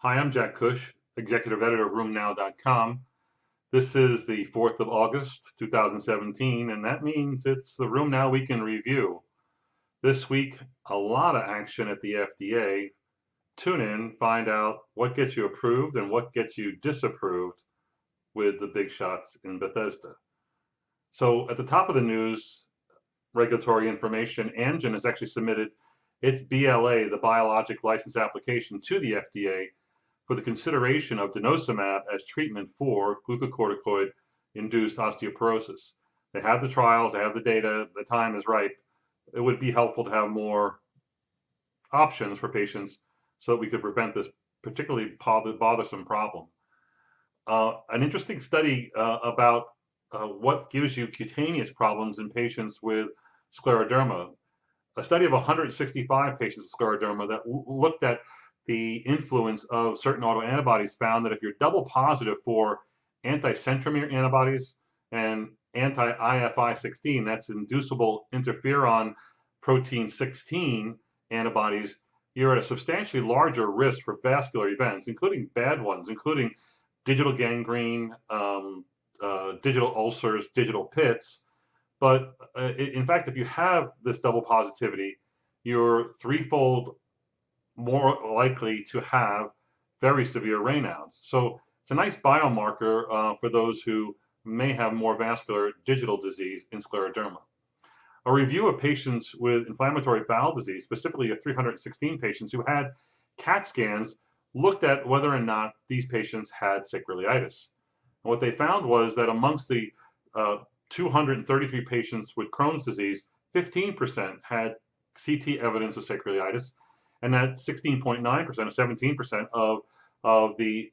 Hi, I'm Jack Cush, executive editor of RheumNow.com. This is the 4th of August, 2017, and that means it's the RheumNow Week in Review. This week, a lot of action at the FDA. Tune in, find out what gets you approved and what gets you disapproved with the big shots in Bethesda. So at the top of the news, regulatory information, Amgen has actually submitted its BLA, the Biologic License Application, to the FDA for the consideration of denosumab as treatment for glucocorticoid-induced osteoporosis. They have the trials, they have the data, the time is ripe. It would be helpful to have more options for patients so that we could prevent this particularly bothersome problem. An interesting study about what gives you cutaneous problems in patients with scleroderma. A study of 165 patients with scleroderma that looked at the influence of certain autoantibodies found that if you're double positive for anti-centromere antibodies and anti-IFI-16, that's inducible interferon protein 16 antibodies, you're at a substantially larger risk for vascular events, including bad ones, including digital gangrene, digital ulcers, digital pits. But in fact, if you have this double positivity, you're threefold more likely to have very severe Raynaud's. So it's a nice biomarker for those who may have more vascular digital disease in scleroderma. A review of patients with inflammatory bowel disease, specifically of 316 patients who had CAT scans, looked at whether or not these patients had sacroiliitis. And what they found was that amongst the 233 patients with Crohn's disease, 15% had CT evidence of sacroiliitis, and that 16.9% or 17% of the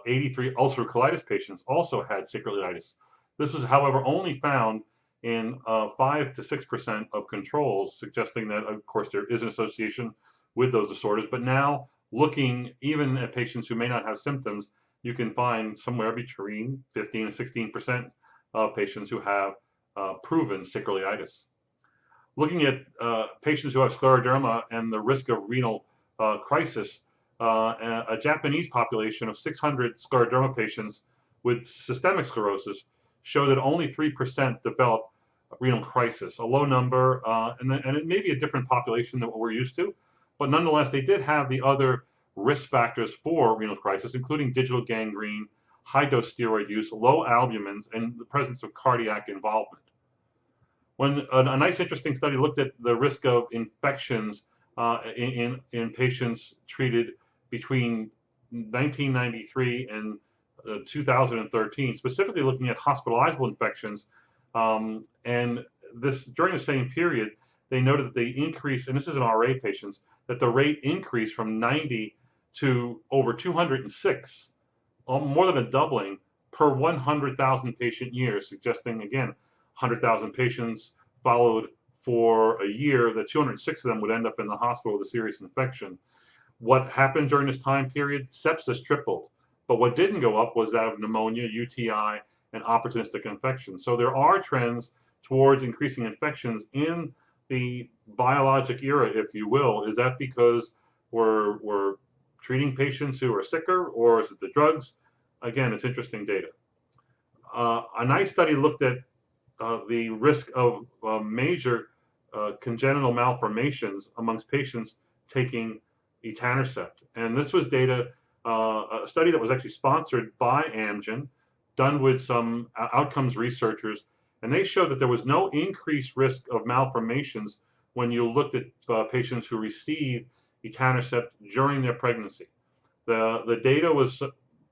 83 ulcerative colitis patients also had sacroiliitis. This was, however, only found in 5 to 6% of controls, suggesting that, of course, there is an association with those disorders. But now, looking even at patients who may not have symptoms, you can find somewhere between 15 and 16% of patients who have proven sacroiliitis. Looking at patients who have scleroderma and the risk of renal crisis, a Japanese population of 600 scleroderma patients with systemic sclerosis show that only 3% develop renal crisis, a low number, and it may be a different population than what we're used to, but nonetheless, they did have the other risk factors for renal crisis, including digital gangrene, high-dose steroid use, low albumins, and the presence of cardiac involvement. When a nice, interesting study looked at the risk of infections in patients treated between 1993 and 2013, specifically looking at hospitalizable infections, and this during the same period, they noted that they increased, and this is in RA patients, that the rate increased from 90 to over 206, more than a doubling per 100,000 patient years, suggesting again 100,000 patients followed for a year, that 206 of them would end up in the hospital with a serious infection. What happened during this time period? Sepsis tripled. But what didn't go up was that of pneumonia, UTI, and opportunistic infections. So there are trends towards increasing infections in the biologic era, if you will. Is that because we're treating patients who are sicker, or is it the drugs? Again, it's interesting data. A nice study looked at the risk of major congenital malformations amongst patients taking etanercept. And this was data, a study that was actually sponsored by Amgen, done with some outcomes researchers, and they showed that there was no increased risk of malformations when you looked at patients who received etanercept during their pregnancy. The data was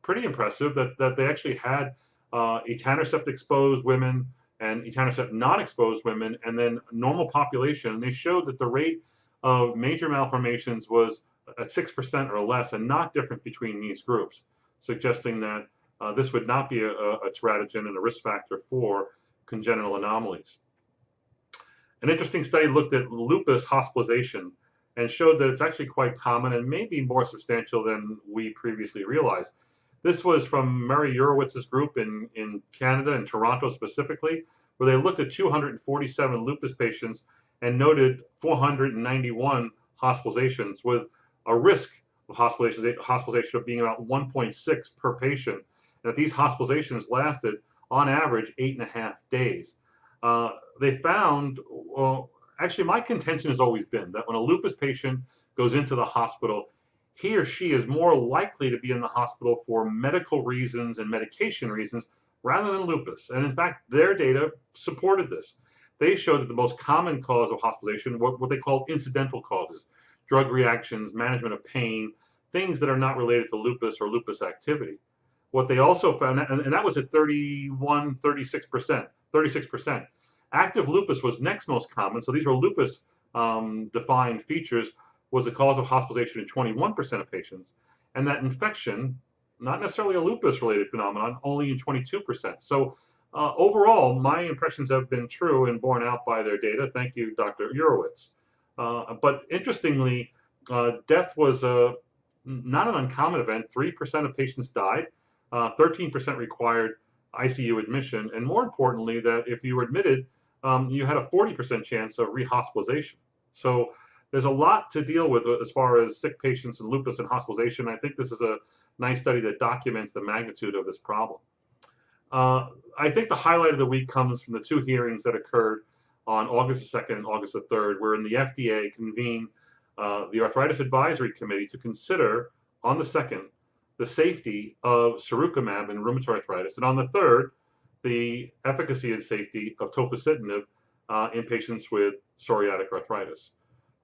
pretty impressive that they actually had etanercept exposed women and etanercept not exposed women, and then normal population. And they showed that the rate of major malformations was at 6% or less, and not different between these groups, suggesting that this would not be a teratogen and a risk factor for congenital anomalies. An interesting study looked at lupus hospitalization and showed that it's actually quite common and maybe more substantial than we previously realized. This was from Mary Urowitz's group in Canada, in Toronto specifically, where they looked at 247 lupus patients and noted 491 hospitalizations with a risk of hospitalization being about 1.6 per patient, and that these hospitalizations lasted on average 8.5 days. They found, well, actually, my contention has always been that when a lupus patient goes into the hospital, he or she is more likely to be in the hospital for medical reasons and medication reasons rather than lupus. And in fact, their data supported this. They showed that the most common cause of hospitalization, what they call incidental causes, drug reactions, management of pain, things that are not related to lupus or lupus activity. What they also found, and that was at 36%. Active lupus was next most common. So these were lupus defined features, was the cause of hospitalization in 21% of patients. And that infection, not necessarily a lupus related phenomenon, only in 22%. So overall, my impressions have been true and borne out by their data. Thank you, Dr. Urowitz. But interestingly, death was not an uncommon event. 3% of patients died, 13% required ICU admission, and more importantly, that if you were admitted, you had a 40% chance of rehospitalization. So there's a lot to deal with as far as sick patients and lupus and hospitalization. I think this is a nice study that documents the magnitude of this problem. I think the highlight of the week comes from the two hearings that occurred on August 2nd and August 3rd, wherein the FDA convened the Arthritis Advisory Committee to consider on the 2nd the safety of sirukumab in rheumatoid arthritis, and on the 3rd, the efficacy and safety of tofacitinib in patients with psoriatic arthritis.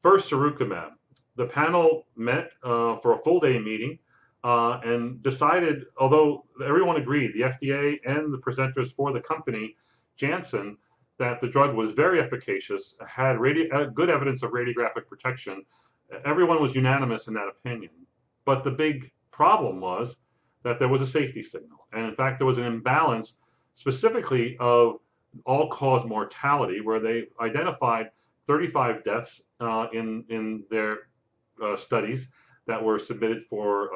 First, sirukumab. The panel met for a full day meeting and decided, although everyone agreed, the FDA and the presenters for the company, Janssen, that the drug was very efficacious, had good evidence of radiographic protection. Everyone was unanimous in that opinion. But the big problem was that there was a safety signal. And in fact, there was an imbalance specifically of all-cause mortality, where they identified 35 deaths in their studies that were submitted for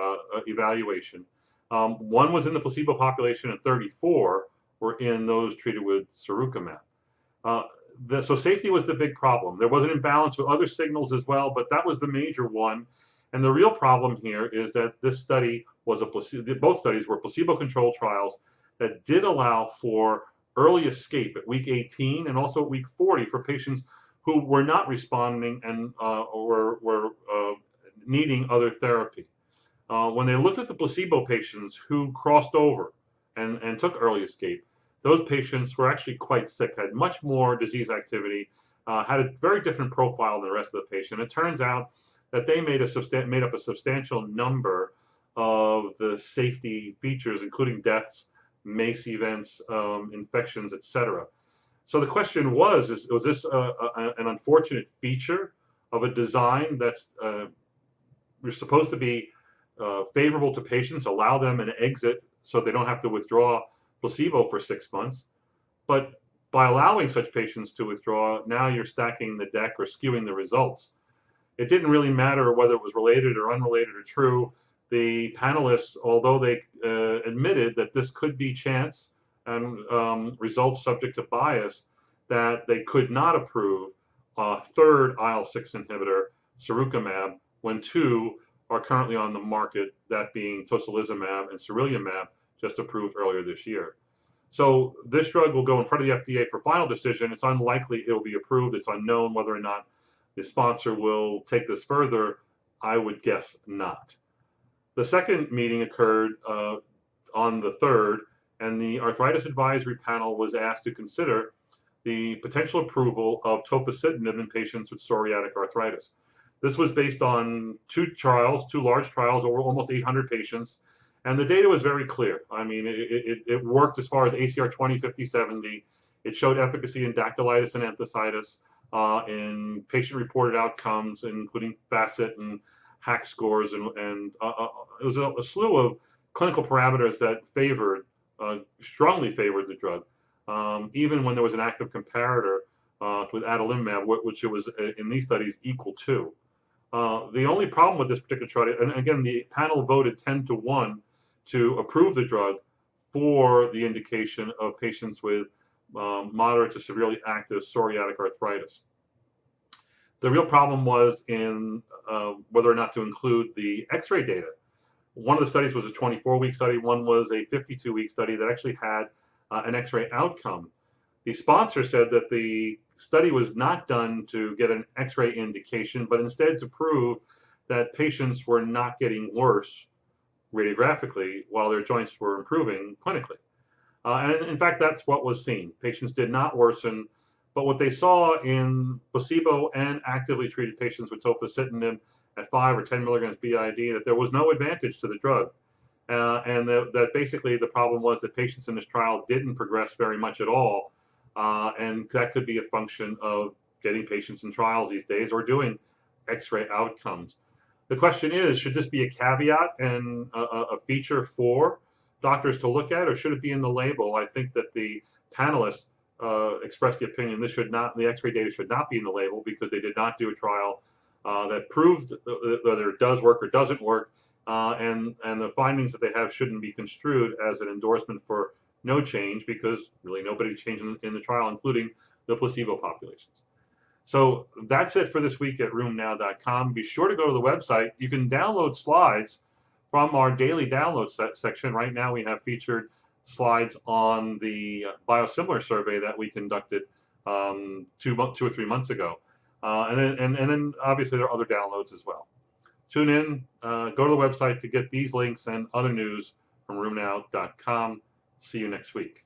evaluation. One was in the placebo population, and 34 were in those treated with sirukumab. So safety was the big problem. There was an imbalance with other signals as well, but that was the major one. And the real problem here is that this study was both studies were placebo-controlled trials that did allow for early escape at week 18 and also at week 40 for patients who were not responding and were needing other therapy. When they looked at the placebo patients who crossed over and took early escape, those patients were actually quite sick, had much more disease activity, had a very different profile than the rest of the patient. It turns out that they made up a substantial number of the safety features, including deaths, MACE events, infections, etc. So the question was this an unfortunate feature of a design that's supposed to be favorable to patients, allow them an exit so they don't have to withdraw placebo for 6 months? But by allowing such patients to withdraw, now you're stacking the deck or skewing the results. It didn't really matter whether it was related or unrelated or true. The panelists, although they admitted that this could be chance and results subject to bias, that they could not approve a third IL-6 inhibitor, sirukumab, when two are currently on the market, that being tocilizumab and sarilumab, just approved earlier this year. So this drug will go in front of the FDA for final decision. It's unlikely it will be approved. It's unknown whether or not the sponsor will take this further. I would guess not. The second meeting occurred on the 3rd, and the Arthritis Advisory Panel was asked to consider the potential approval of tofacitinib in patients with psoriatic arthritis. This was based on two large trials, over almost 800 patients, and the data was very clear. I mean, it worked as far as ACR 20, 50, 70. It showed efficacy in dactylitis and enthesitis, in patient-reported outcomes, including FACIT and HAQ scores, and it was a slew of clinical parameters that strongly favored the drug, even when there was an active comparator with adalimumab, which it was in these studies equal to. The only problem with this particular trial, and again, the panel voted 10-1 to approve the drug for the indication of patients with moderate to severely active psoriatic arthritis. The real problem was in whether or not to include the X-ray data. One of the studies was a 24-week study. One was a 52-week study that actually had an X-ray outcome. The sponsor said that the study was not done to get an X-ray indication, but instead to prove that patients were not getting worse radiographically while their joints were improving clinically. And in fact, that's what was seen. Patients did not worsen, but what they saw in placebo and actively treated patients with tofacitinib at 5 or 10 milligrams BID, that there was no advantage to the drug. And that basically the problem was that patients in this trial didn't progress very much at all. And that could be a function of getting patients in trials these days or doing X-ray outcomes. The question is, should this be a caveat and a feature for doctors to look at, or should it be in the label? I think that the panelists expressed the opinion this should not, the X-ray data should not be in the label because they did not do a trial that proved whether it does work or doesn't work, and the findings that they have shouldn't be construed as an endorsement for no change because really nobody changed in the trial, including the placebo populations. So that's it for this week at RheumNow.com. Be sure to go to the website. You can download slides from our daily download section. Right now we have featured slides on the biosimilar survey that we conducted 2 or 3 months ago. And then obviously there are other downloads as well. Tune in, go to the website to get these links and other news from RheumNow.com. See you next week.